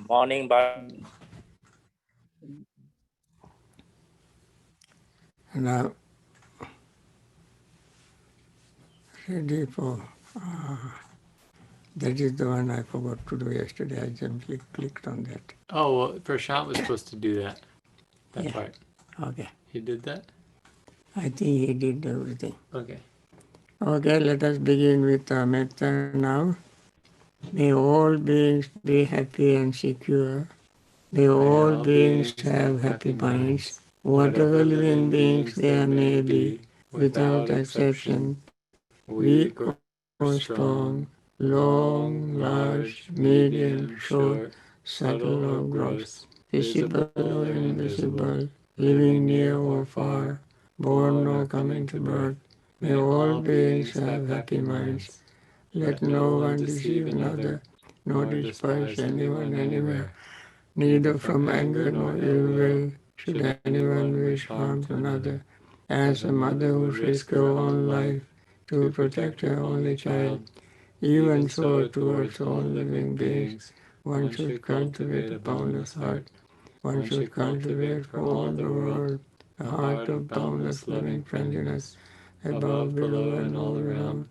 Morning, but Now, ready for, that is the one I forgot to do yesterday. I simply clicked on that. Oh, well, Prashant was supposed to do that Yeah. part. Okay. He did that? I think he did everything. Okay. Okay, let us begin with metta now. May all beings be happy and secure. May all beings have happy minds. Whatever living beings there may be, without exception, weak or strong, long, large, medium, short, subtle or gross, visible or invisible, living near or far, born or coming to birth, may all beings have happy minds. Let no one deceive another, nor despise anyone anywhere. Neither from anger nor ill will should anyone wish harm to another. As a mother would risk her own life to protect her only child, even so towards all living beings, one should cultivate a boundless heart. One should cultivate for all the world a heart of boundless loving friendliness, above, below, and all around,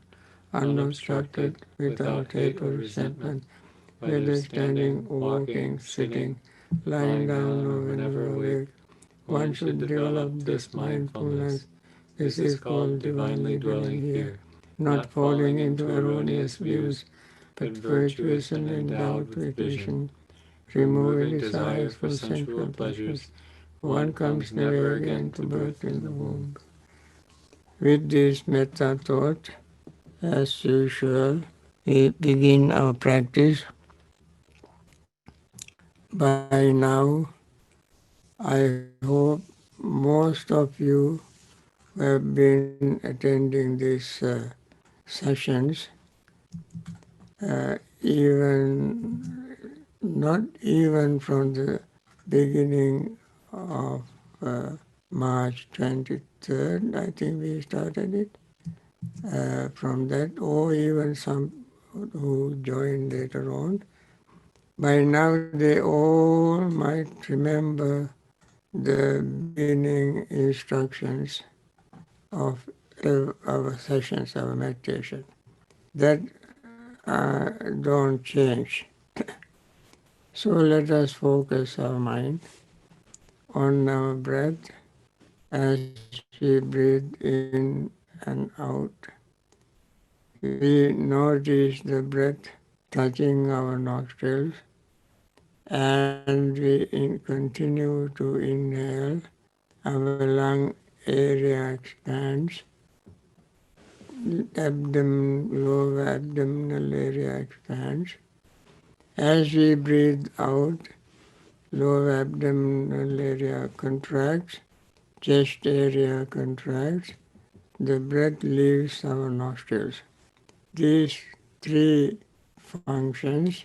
unobstructed, without hate or resentment, whether standing, walking, sitting, lying down, or whenever awake. One should develop this mindfulness. This is called divinely dwelling here, not falling into erroneous views, but virtuous and endowed with vision, removing desires for sensual pleasures. One comes never again to birth in the womb. With this metta thought, as usual, we begin our practice. By now, I hope most of you who have been attending these sessions, even not even from the beginning of March 23rd, I think we started it, from that, or even some who joined later on. By now, they all might remember the beginning instructions of our sessions, our meditation. That don't change. So let us focus our mind on our breath as we breathe in and out. We notice the breath touching our nostrils, and we continue to inhale. Our lung area expands, lower abdominal area expands. As we breathe out, lower abdominal area contracts, chest area contracts, the breath leaves our nostrils. These three functions,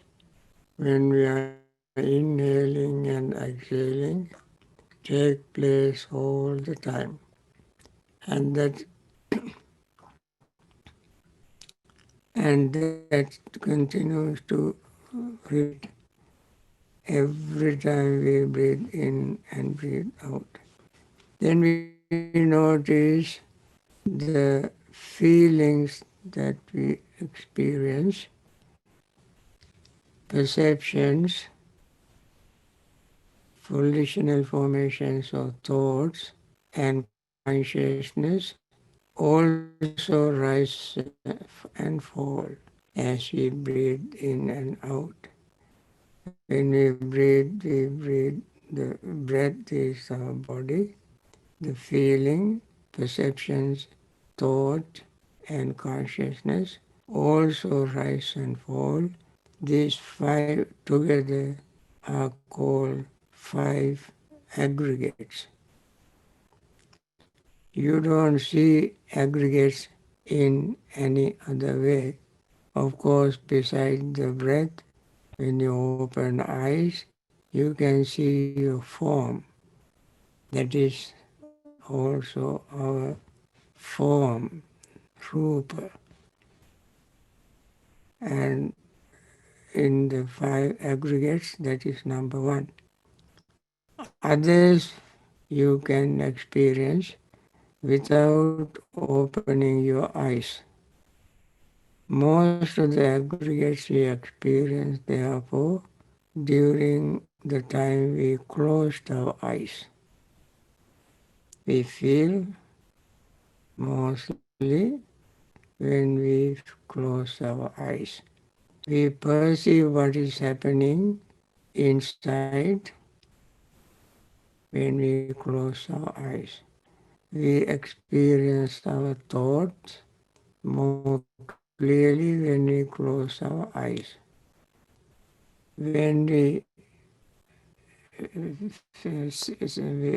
when we are inhaling and exhaling, take place all the time. And that continues to repeat every time we breathe in and breathe out. Then we notice the feelings that we experience, perceptions, volitional formations or thoughts, and consciousness also rise and fall as we breathe in and out. When we breathe, the breath is our body, the feeling, perceptions, thought, and consciousness also rise and fall. These five together are called five aggregates. You don't see aggregates in any other way. Of course, besides the breath, when you open eyes, you can see your form. That is also our form, rupa. And in the five aggregates, that is number one. Others you can experience without opening your eyes. Most of the aggregates we experience, therefore, during the time we closed our eyes. We feel mostly when we close our eyes. We perceive what is happening inside when we close our eyes. We experience our thoughts more clearly when we close our eyes. When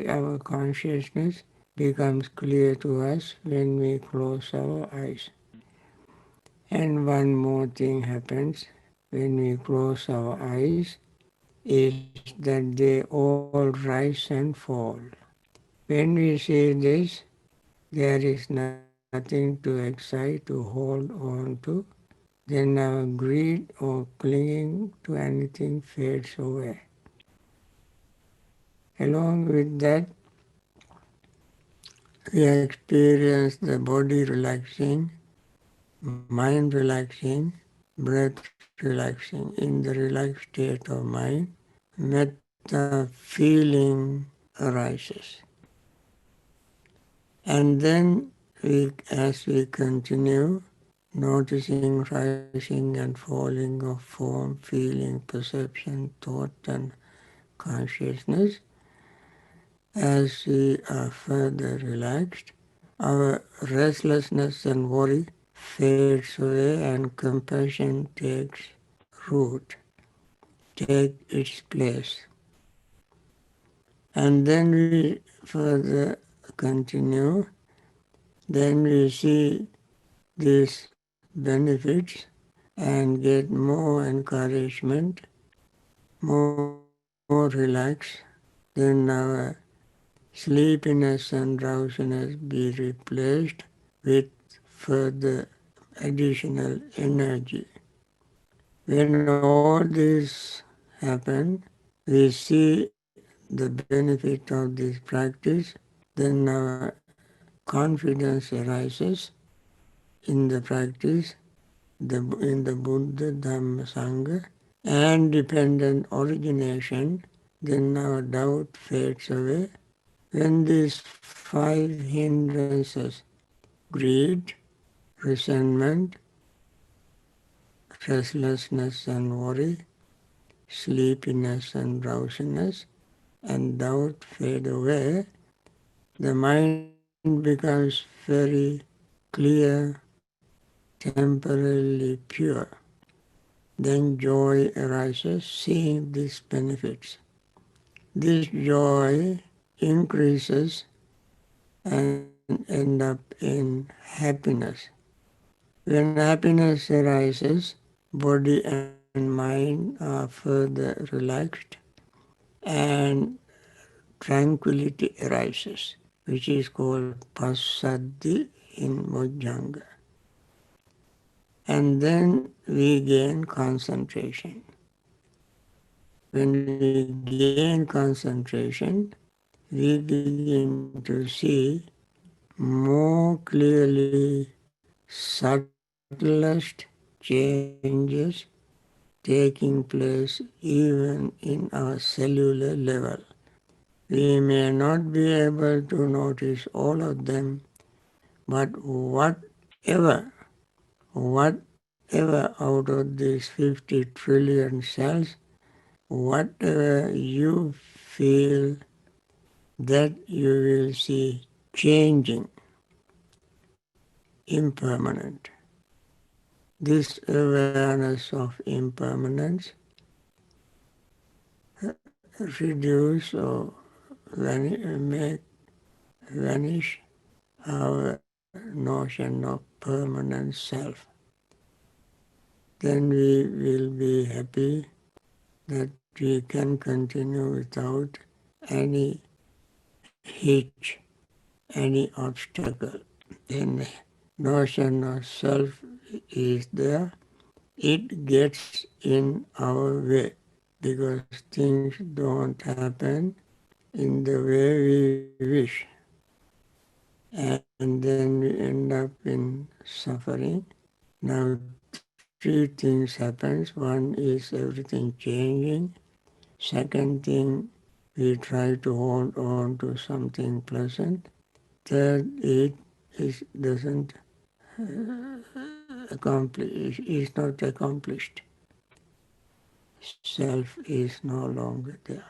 our consciousness becomes clear to us when we close our eyes. And one more thing happens when we close our eyes is that they all rise and fall. When we see this, there is nothing to excite, to hold on to. Then our greed or clinging to anything fades away. Along with that, we experience the body relaxing, mind relaxing, breath relaxing. In the relaxed state of mind, metta feeling arises. And then as we continue, noticing rising and falling of form, feeling, perception, thought and consciousness, as we are further relaxed, our restlessness and worry fades away and compassion takes root, take its place. And then we further continue, then we see these benefits and get more encouragement, more relaxed, then our sleepiness and drowsiness be replaced with further additional energy. When all this happen, we see the benefit of this practice, then our confidence arises in the practice, in the Buddha, Dhamma, Sangha, and dependent origination, then our doubt fades away. When these five hindrances, greed, resentment, restlessness and worry, sleepiness and drowsiness, and doubt fade away, the mind becomes very clear, temporarily pure. Then joy arises, seeing these benefits. This joy increases and end up in happiness. When happiness arises, body and mind are further relaxed and tranquility arises, which is called passaddhi in Mojjhanga. And then we gain concentration. When we gain concentration, we begin to see more clearly subtlest changes taking place even in our cellular level. We may not be able to notice all of them, but whatever out of these 50 trillion cells, whatever you feel, that you will see changing, impermanent. This awareness of impermanence reduce or make vanish our notion of permanent self. Then we will be happy that we can continue without any hitch, any obstacle. Then notion of self is there, it gets in our way because things don't happen in the way we wish. And then we end up in suffering. Now, three things happens. One is everything changing. Second thing, we try to hold on to something pleasant. Third, it is, doesn't accomplish, is not accomplished. Self is no longer there.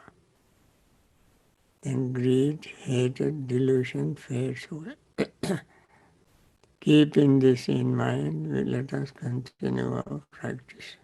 Then greed, hatred, delusion fades away. Keeping this in mind, let us continue our practice.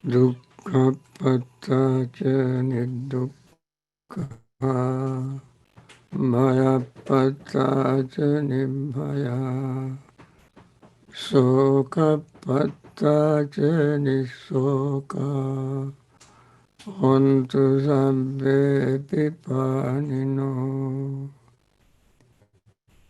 Dukkhappata ca niddukkha, bhayappata ca nibbhaya, sokappata ca nissoka, hontu sabbe pipanino.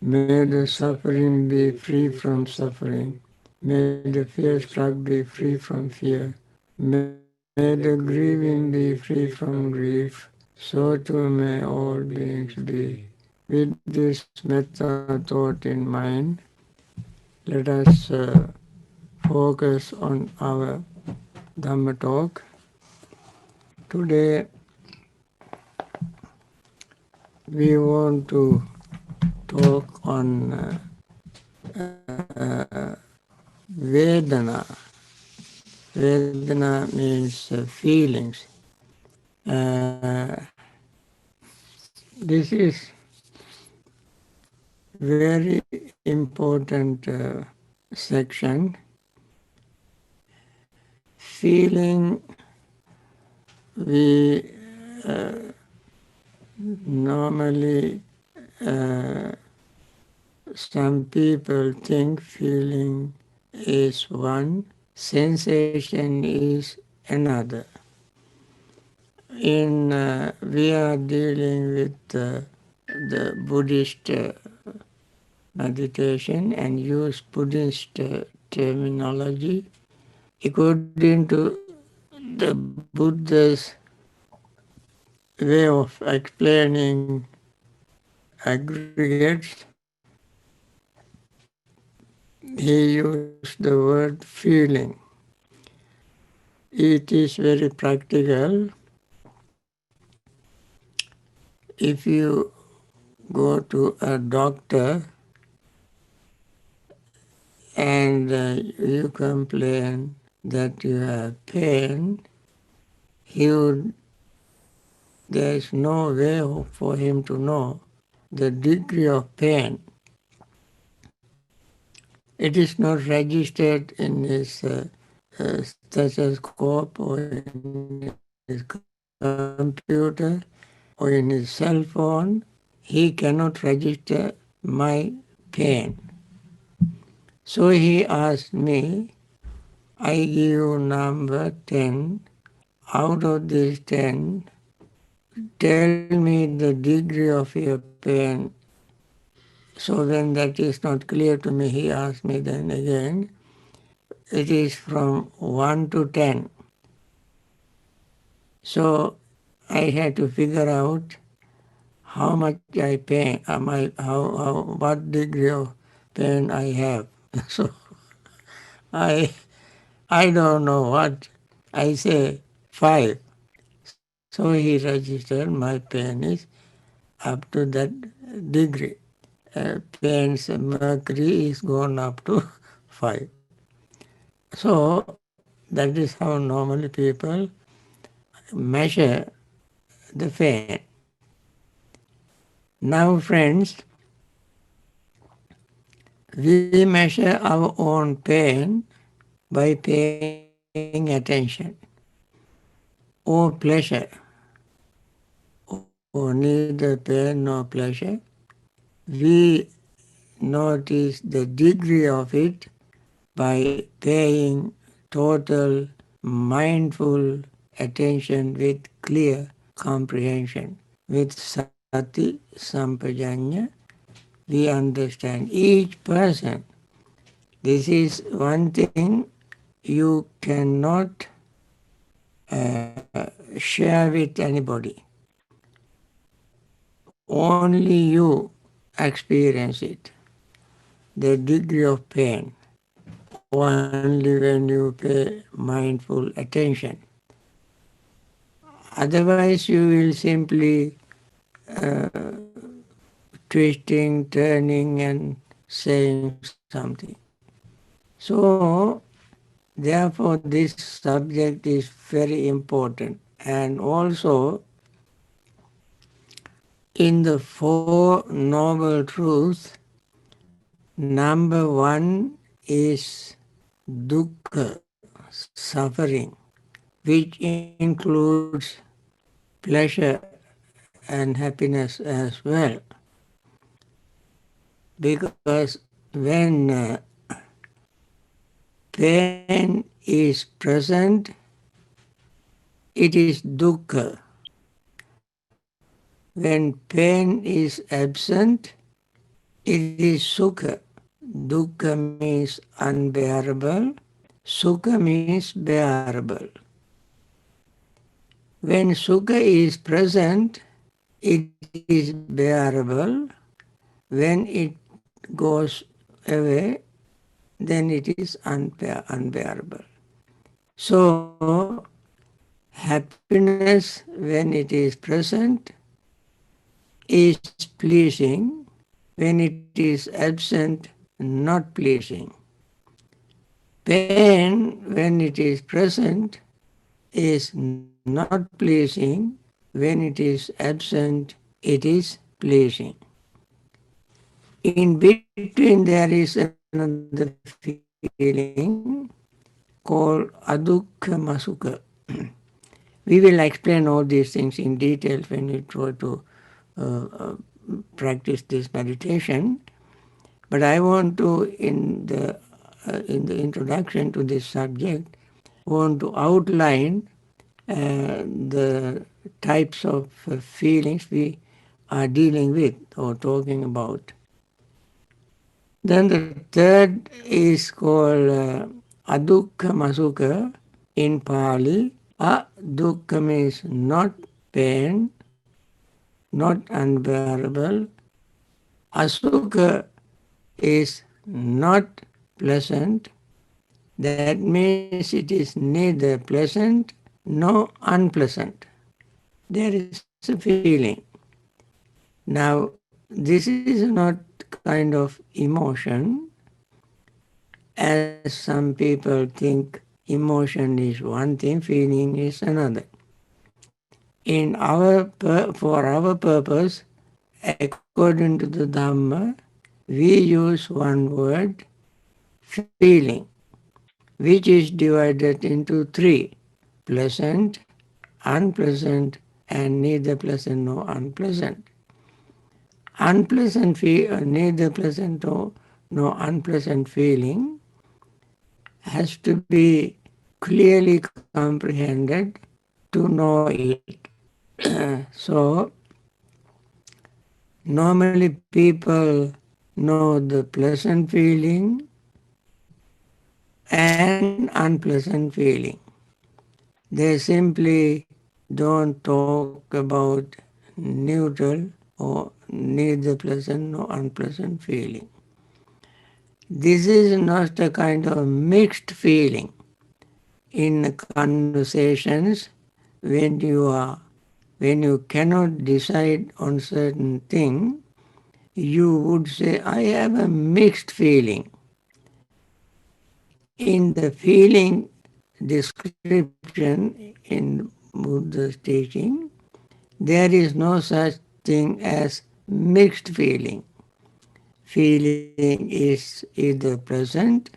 May the suffering be free from suffering. May the fear struck be free from fear. May the grieving be free from grief. So too may all beings be. With this metta thought in mind, let us focus on our Dhamma talk. Today we want to talk on Vedana. Vedana means feelings. This is very important section. Feeling, we normally, some people think feeling is one, sensation is another. We are dealing with the Buddhist meditation and use Buddhist terminology. According to the Buddha's way of explaining aggregates, he used the word feeling. It is very practical. If you go to a doctor and you complain that you have pain, there is no way for him to know the degree of pain. It is not registered in his stethoscope or in his computer or in his cell phone. He cannot register my pain. So he asked me, I give you number 10. Out of these 10, tell me the degree of your pain. So when that is not clear to me, he asked me then again, it is from 1 to 10. So I had to figure out how much I pay, what degree of pain I have. So I I don't know what. I say 5. So he registered my pain is up to that degree. Pain's mercury is gone up to 5. So that is how normally people measure the pain. Now friends, we measure our own pain by paying attention, or pleasure, or neither pain nor pleasure. We notice the degree of it by paying total mindful attention with clear comprehension. With sati sampajanya, we understand each person. This is one thing you cannot share with anybody. Only you experience it, the degree of pain, only when you pay mindful attention. Otherwise, you will simply twisting, turning, and saying something. So, therefore, this subject is very important. And also, in the Four Noble Truths, number 1 is dukkha, suffering. which includes pleasure and happiness as well. Because when pain is present, it is dukkha. When pain is absent, it is sukha. Dukkha means unbearable, sukha means bearable. When sukha is present, it is bearable. When it goes away, then it is unbearable. So, happiness, when it is present, is pleasing. When it is absent, not pleasing. Pain, when it is present, is not pleasing. When it is absent, it is pleasing. In between, there is another feeling called adukha masuka. We will explain all these things in detail when we try to practice this meditation. But I want to, in the introduction to this subject, want to outline the types of feelings we are dealing with or talking about. Then the third is called adukha masuka in Pali. Adukha means not pain, not unbearable. Asukha is not pleasant. That means it is neither pleasant nor unpleasant. There is a feeling. Now, this is not kind of emotion, as some people think emotion is one thing, feeling is another. For our purpose, according to the Dhamma, we use one word, feeling, which is divided into three: pleasant, unpleasant, and neither pleasant nor unpleasant. Neither pleasant nor unpleasant feeling has to be clearly comprehended to know it. So, normally people know the pleasant feeling and unpleasant feeling. They simply don't talk about neutral or neither pleasant nor unpleasant feeling. This is not a kind of mixed feeling. In conversations, when when you cannot decide on certain thing, you would say, I have a mixed feeling. In the feeling description in Buddha's teaching, there is no such thing as mixed feeling. Feeling is either pleasant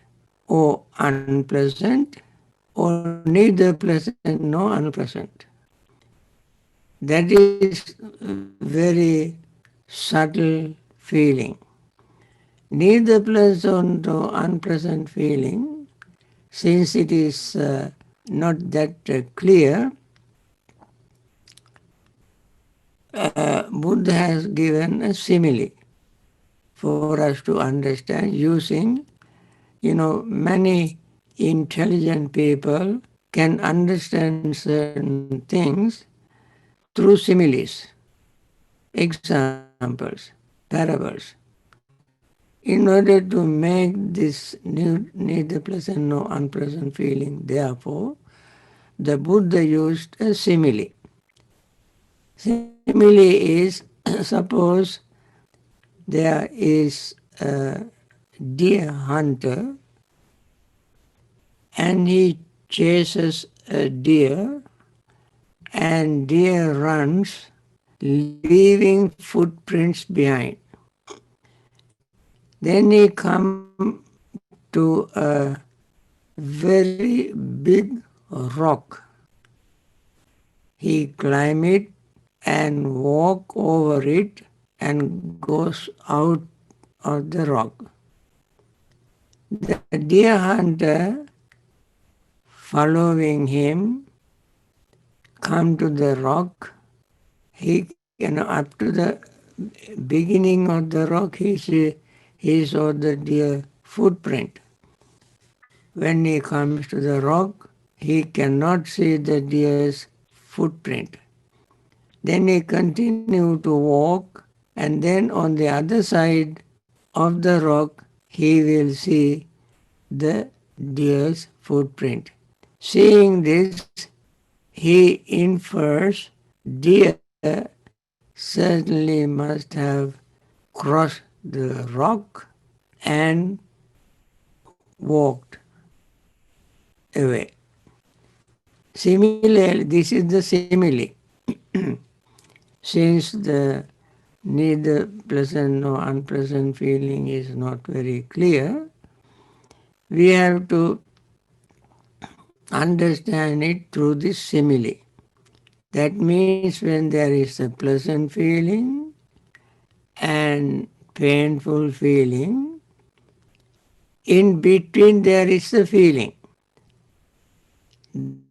or unpleasant, or neither pleasant nor unpleasant. That is very subtle feeling. Neither pleasant or unpleasant feeling, since it is not that clear, Buddha has given a simile for us to understand using, many intelligent people can understand certain things through similes, examples, parables. In order to make this neither pleasant nor unpleasant feeling, therefore, the Buddha used a simile. Simile is suppose there is a deer hunter and he chases a deer and deer runs leaving footprints behind. Then he come to a very big rock he climb it and walk over it and goes out of the rock. The deer hunter following him come to the rock. He up to the beginning of the rock he saw the deer footprint. When he comes to the rock, he cannot see the deer's footprint. Then he continued to walk, and then on the other side of the rock, he will see the deer's footprint. Seeing this, he infers deer certainly must have crossed the rock and walked away. Similarly, this is the simile. Since the neither pleasant nor unpleasant feeling is not very clear, we have to understand it through this simile. That means when there is a pleasant feeling and painful feeling, in between there is a feeling.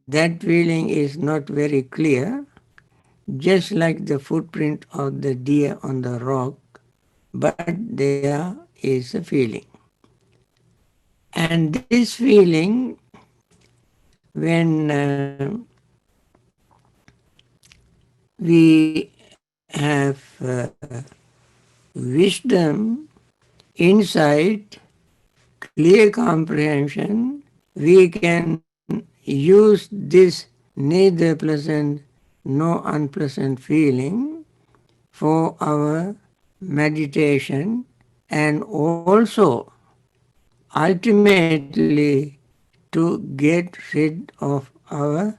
That feeling is not very clear, just like the footprint of the deer on the rock, but there is a feeling. And this feeling, when we have wisdom, insight, clear comprehension, we can use this neither pleasant nor unpleasant feeling for our meditation and also ultimately to get rid of our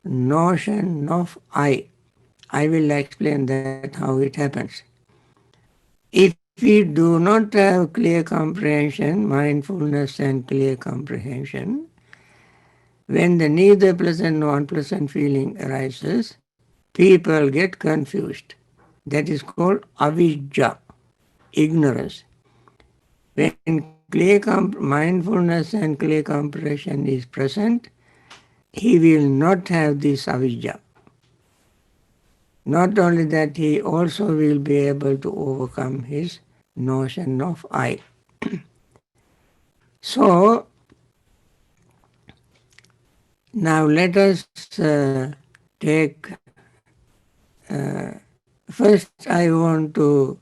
notion of I. I will explain that how it happens. If we do not have clear comprehension, mindfulness and clear comprehension, when the neither pleasant nor unpleasant feeling arises, people get confused. That is called avijja, ignorance. When mindfulness and clear comprehension is present, he will not have this avijja. Not only that, he also will be able to overcome his notion of I. So, now let us take, first I want to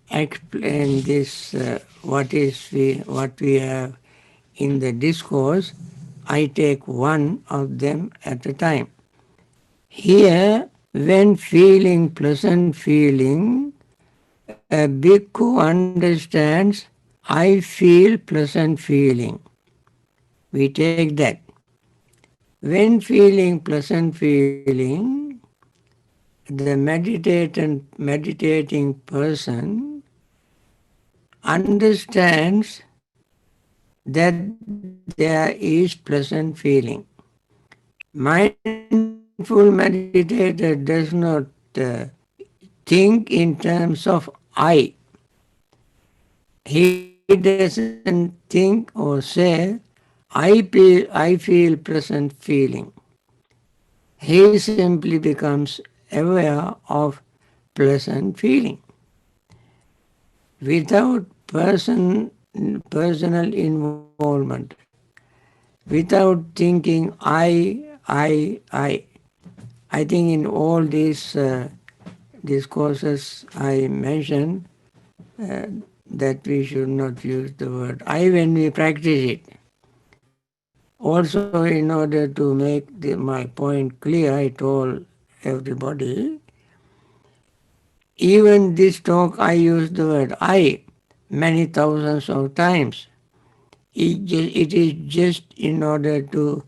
explain this, what we have in the discourse. I take one of them at a time. Here, when feeling pleasant feeling, a bhikkhu understands, I feel pleasant feeling. We take that. When feeling pleasant feeling, the meditating person understands that there is pleasant feeling. Mindful meditator does not think in terms of I. He doesn't think or say, I feel pleasant feeling. He simply becomes aware of pleasant feeling. Without personal involvement, without thinking I think in all these discourses I mentioned that we should not use the word I when we practice it. Also, in order to make my point clear, I told everybody, even this talk I use the word I many thousands of times. It is just in order to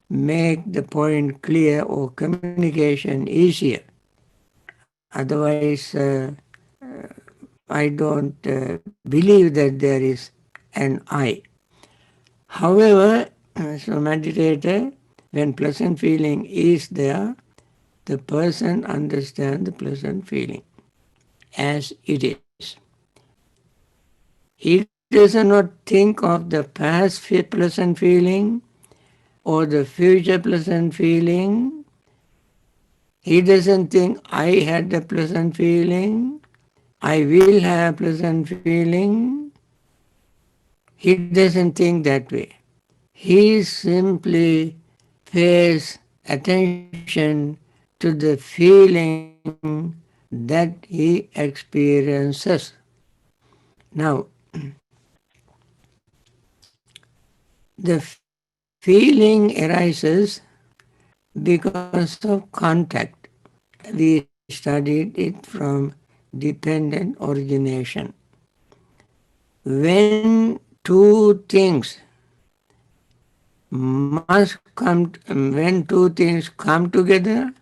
make the point clear or communication easier. Otherwise, I don't believe that there is an I. However, So meditator, when pleasant feeling is there, the person understands the pleasant feeling as it is. He does not think of the past pleasant feeling or the future pleasant feeling. He doesn't think I had a pleasant feeling, I will have pleasant feeling. He doesn't think that way. He simply pays attention to the feeling that he experiences. Now, the feeling arises because of contact. We studied it from dependent origination. When two things when two things come together,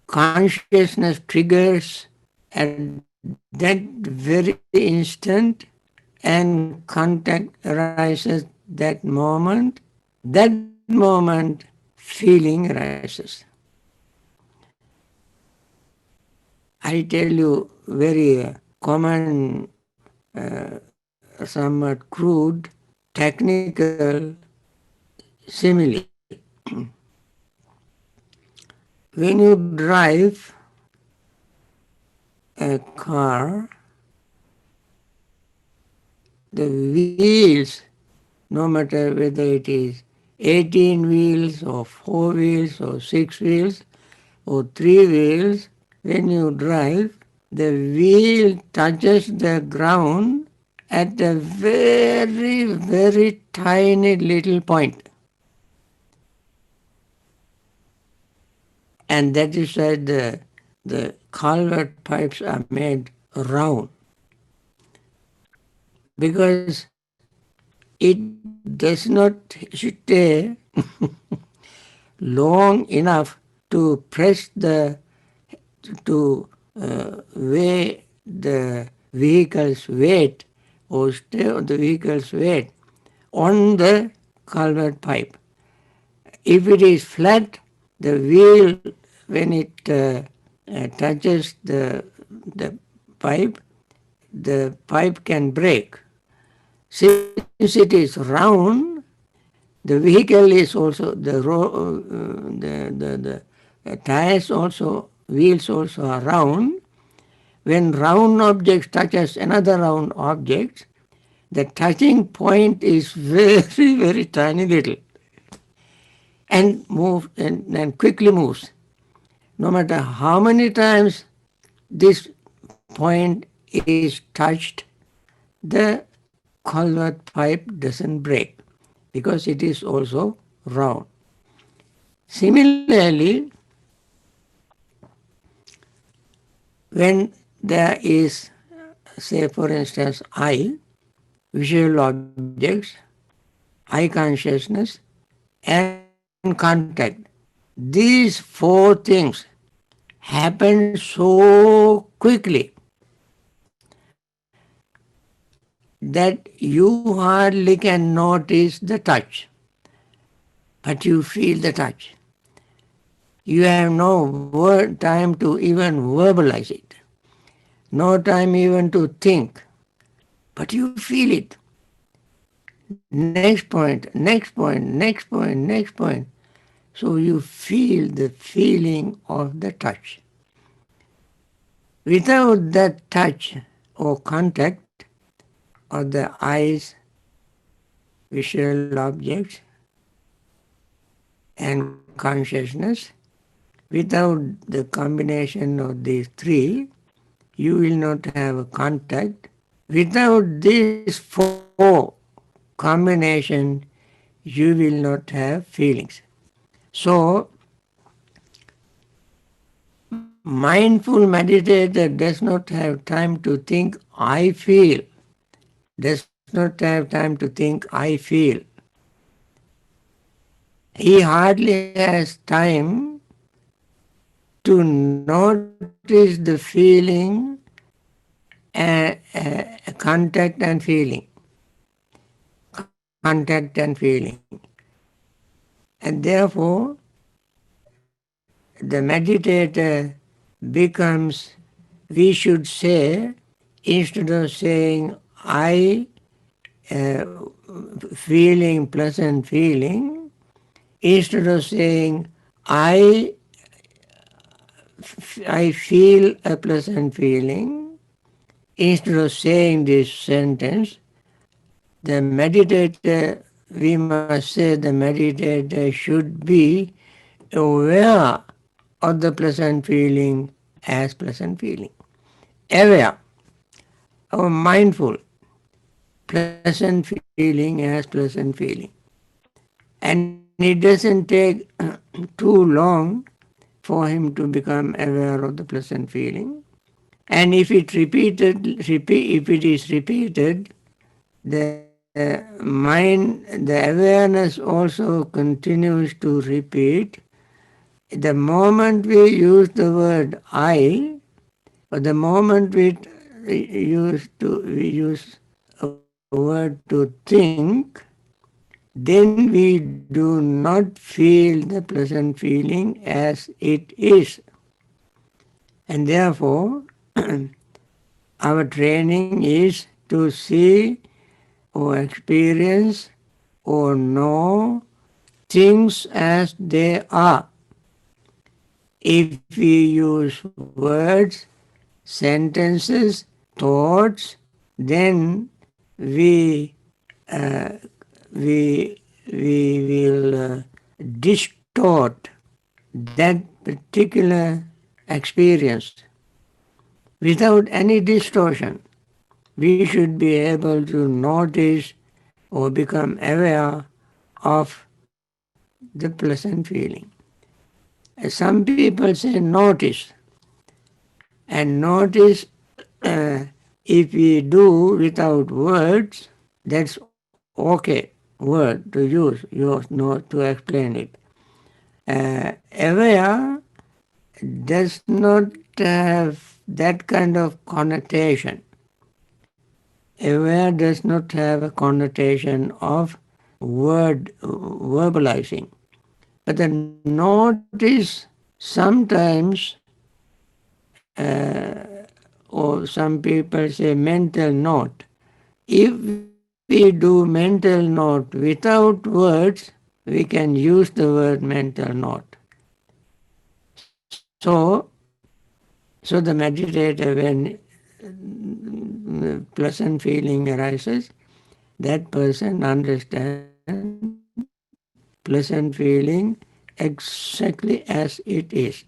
consciousness triggers at that very instant and contact arises that moment. That moment, feeling arises. I tell you very common, somewhat crude, technical simile. When you drive a car, the wheels, no matter whether it is 18 wheels or 4 wheels or 6 wheels or 3 wheels, when you drive, the wheel touches the ground at a very, very tiny little point. And that is why the culvert pipes are made round. Because it does not stay long enough to press to weigh the vehicle's weight or stay on the vehicle's weight on the culvert pipe. If it is flat, the wheel, when it touches the pipe can break. Since it is round, the vehicle is also the tires also, wheels also are round. When round objects touches another round object, the touching point is very, very tiny little and and quickly moves. No matter how many times this point is touched, the culvert pipe doesn't break because it is also round. Similarly, when there is, say for instance, visual objects, eye consciousness, and contact, these four things happen so quickly that you hardly can notice the touch, but you feel the touch. You have no time to even verbalize it, no time even to think, but you feel it. Next point, next point, next point, next point. So you feel the feeling of the touch. Without that touch or contact of the eyes, visual objects, and consciousness, without the combination of these three, you will not have a contact. Without these four combination, you will not have feelings. So, mindful meditator does not have time to think, I feel, does not have time to think, I feel. He hardly has time to notice the feeling, contact and feeling. contact and feeling. And therefore, the meditator becomes, we should say, instead of saying, I feeling pleasant feeling, instead of saying, I, I feel a pleasant feeling, instead of saying this sentence, the meditator, we must say the meditator should be aware of the pleasant feeling as pleasant feeling. Aware or mindful, pleasant feeling as pleasant feeling. And it doesn't take too long for him to become aware of the pleasant feeling. And if if it is repeated, the mind, the awareness also continues to repeat. The moment we use the word I, or the moment we use a word to think, then we do not feel the pleasant feeling as it is. And therefore, our training is to see or experience or know things as they are. If we use words, sentences, thoughts, then we uh, we will distort that particular experience. Without any distortion, we should be able to notice or become aware of the pleasant feeling. Some people say notice, and notice, if we do without words, that's okay word to use not to explain it. Aware does not have that kind of connotation. Aware does not have a connotation of word verbalizing. But the notice sometimes, or some people say mental note. If we do mental note without words, we can use the word mental note. So the meditator, when pleasant feeling arises, that person understands pleasant feeling exactly as it is.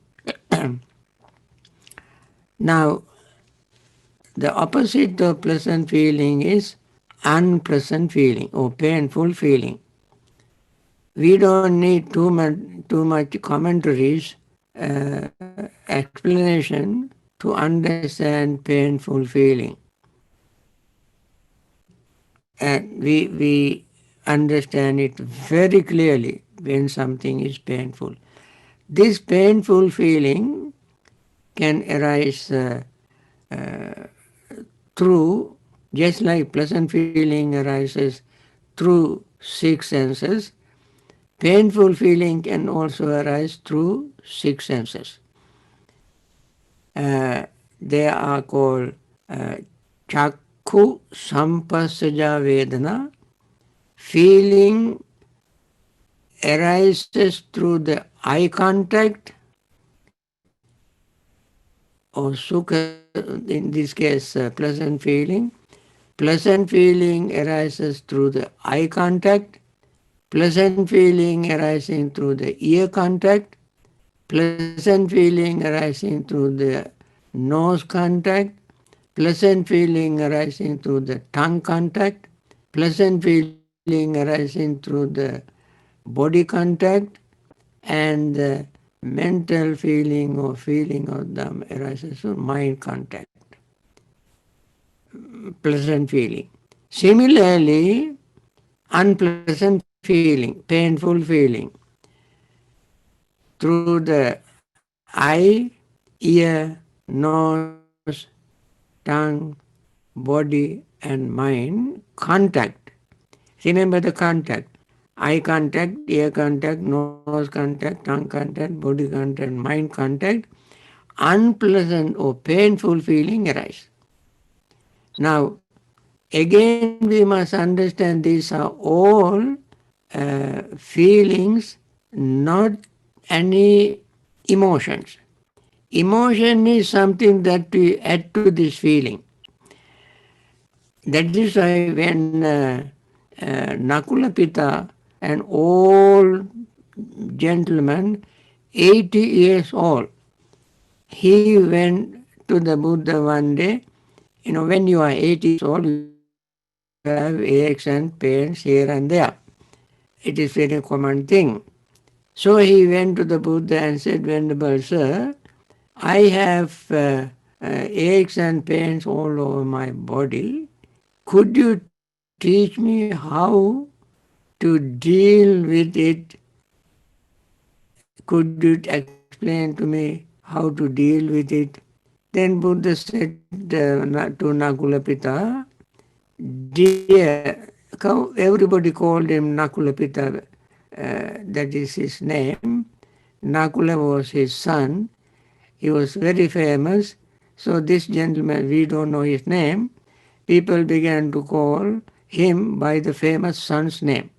Now, the opposite of pleasant feeling is unpleasant feeling or painful feeling. We don't need too much commentaries, explanation to understand painful feeling. And we understand it very clearly when something is painful. This painful feeling can arise through, just like pleasant feeling arises through six senses, painful feeling can also arise through six senses. They are called chakku sampasaja vedana. Feeling arises through the eye contact or sukha, in this case pleasant feeling. Pleasant feeling arises through the eye contact, pleasant feeling arising through the ear contact, pleasant feeling arising through the nose contact, pleasant feeling arising through the tongue contact, pleasant feeling arising through the body contact, and the mental feeling or feeling of them arises through mind contact, pleasant feeling. Similarly, unpleasant feeling, painful feeling, through the eye, ear, nose, tongue, body, and mind contact. Remember the contact. Eye contact, ear contact, nose contact, tongue contact, body contact, mind contact. Unpleasant or painful feeling arise. Now, again we must understand these are all feelings, not any emotions. Emotion is something that we add to this feeling. That is why when Nakula Pita, an old gentleman, 80 years old, he went to the Buddha one day. You know, when you are 80 years old, you have aches and pains here and there. It is very common thing. So he went to the Buddha and said, Venerable Sir, I have aches and pains all over my body. Could you teach me how to deal with it? Could you explain to me how to deal with it? Then Buddha said to Nakulapita, dear, everybody called him Nakulapita, that is his name. Nakula was his son. He was very famous. So this gentleman, we don't know his name. People began to call him by the famous son's name.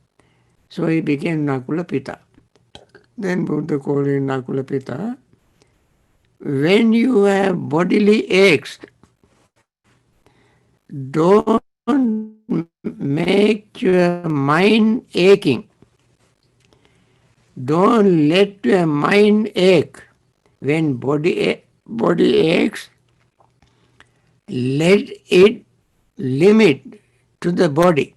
So he became Nakula Pita. Then Buddha called him Nakula Pita. When you have bodily aches, don't make your mind aching. Don't let your mind ache. When body aches, let it limit to the body,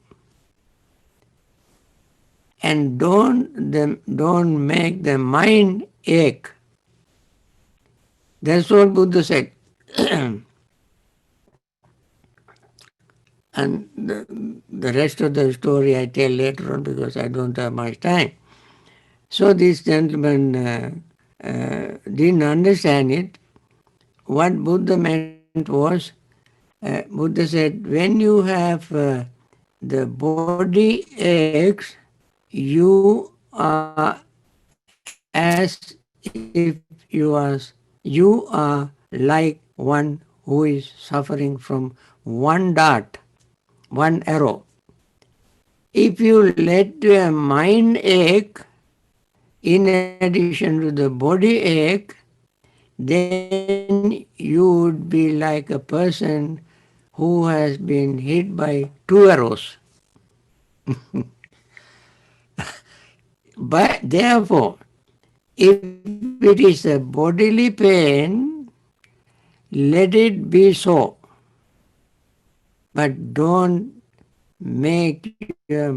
and don't make the mind ache. That's what Buddha said. And the rest of the story I tell later on because I don't have much time. So this gentleman didn't understand it. What Buddha meant was, Buddha said, when you have the body aches, you are as if you are like one who is suffering from one dart, one arrow. If you let your mind ache in addition to the body ache, then you would be like a person who has been hit by two arrows. But therefore, if it is a bodily pain, let it be so. But don't make your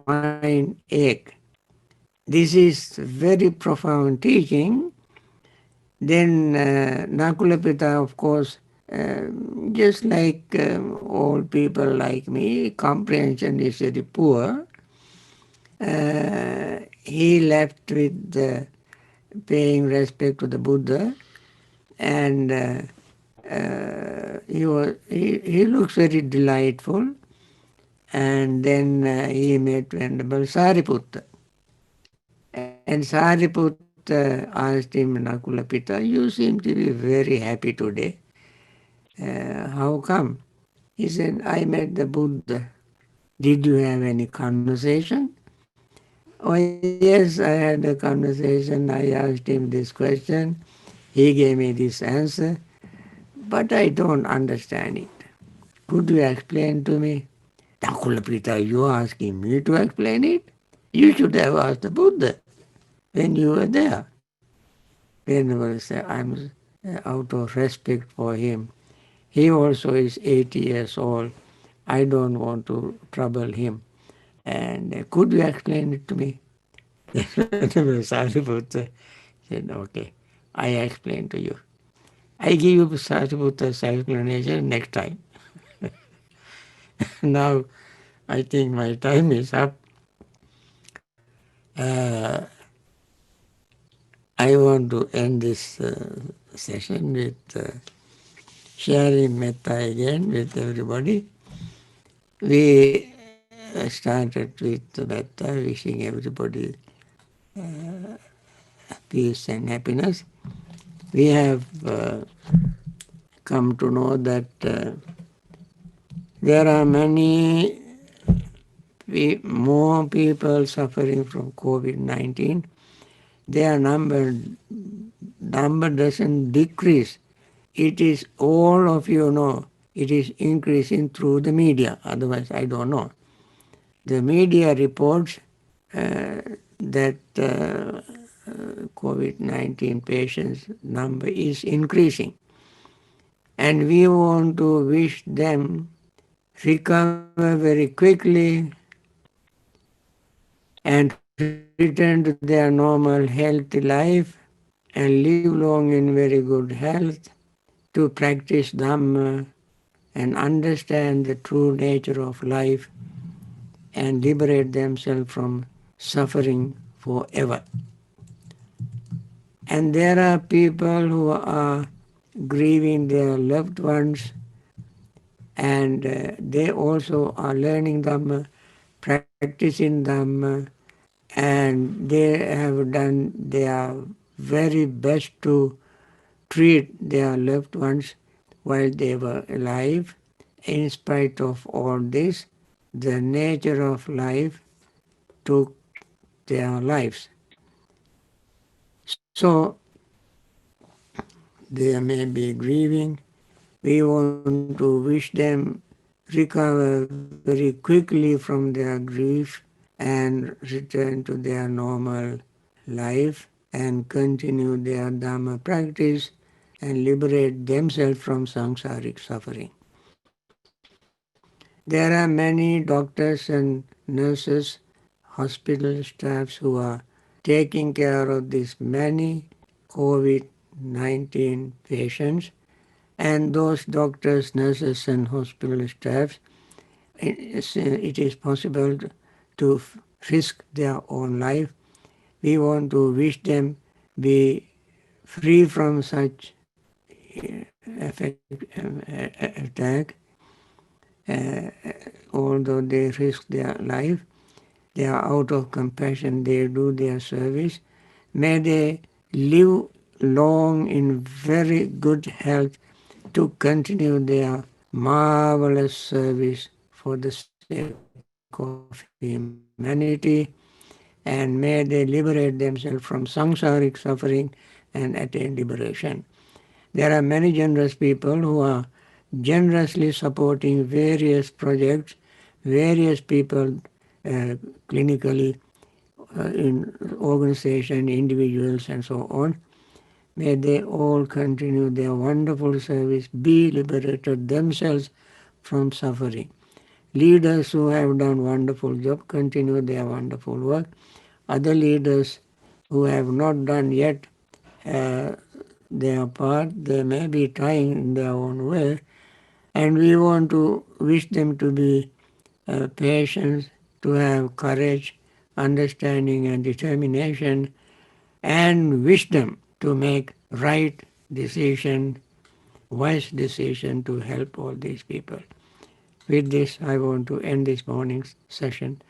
mind ache. This is very profound teaching. Then Nakulapita, of course, just like all people like me, comprehension is very poor. He left with paying respect to the Buddha, and he looks very delightful. And then he met Venerable Sariputta. And Sariputta asked him, Nakulapita, you seem to be very happy today. How come? He said, I met the Buddha. Did you have any conversation? Oh, yes, I had a conversation. I asked him this question. He gave me this answer, but I don't understand it. Could you explain to me? Nakulapita, you are asking me to explain it? You should have asked the Buddha when you were there. Venerable said, I'm out of respect for him. He also is 80 years old. I don't want to trouble him. And could you explain it to me? Venerable Sariputta said, okay, I explain to you. I give you Sariputta's explanation next time. Now, I think my time is up. I want to end this session with sharing metta again with everybody. We started with the metta, wishing everybody peace and happiness. We have come to know that there are many more people suffering from COVID-19. Their number doesn't decrease. It is, all of you know, it is increasing through the media. Otherwise, I don't know. The media reports that COVID-19 patients number is increasing. And we want to wish them recover very quickly and return to their normal healthy life and live long in very good health, to practice Dhamma and understand the true nature of life and liberate themselves from suffering forever. And there are people who are grieving their loved ones, and they also are learning Dhamma, practicing Dhamma, and they have done their very best to treat their loved ones while they were alive. In spite of all this, the nature of life took their lives. So they may be grieving. We want to wish them recover very quickly from their grief and return to their normal life and continue their Dhamma practice and liberate themselves from samsaric suffering. There are many doctors and nurses, hospital staffs who are taking care of these many COVID-19 patients, and those doctors, nurses and hospital staffs, it is possible to risk their own life. We want to wish them be free from such attack, although they risk their life. They are out of compassion, they do their service. May they live long in very good health to continue their marvelous service for the sake of humanity, and may they liberate themselves from samsaric suffering and attain liberation. There are many generous people who are generously supporting various projects, various people clinically, in organization, individuals, and so on. May they all continue their wonderful service, be liberated themselves from suffering. Leaders who have done wonderful job continue their wonderful work. Other leaders who have not done yet uh, their part, they may be trying in their own way, and we want to wish them to be patient, to have courage, understanding and determination, and wisdom to make right decision, wise decision to help all these people. With this, I want to end this morning's session.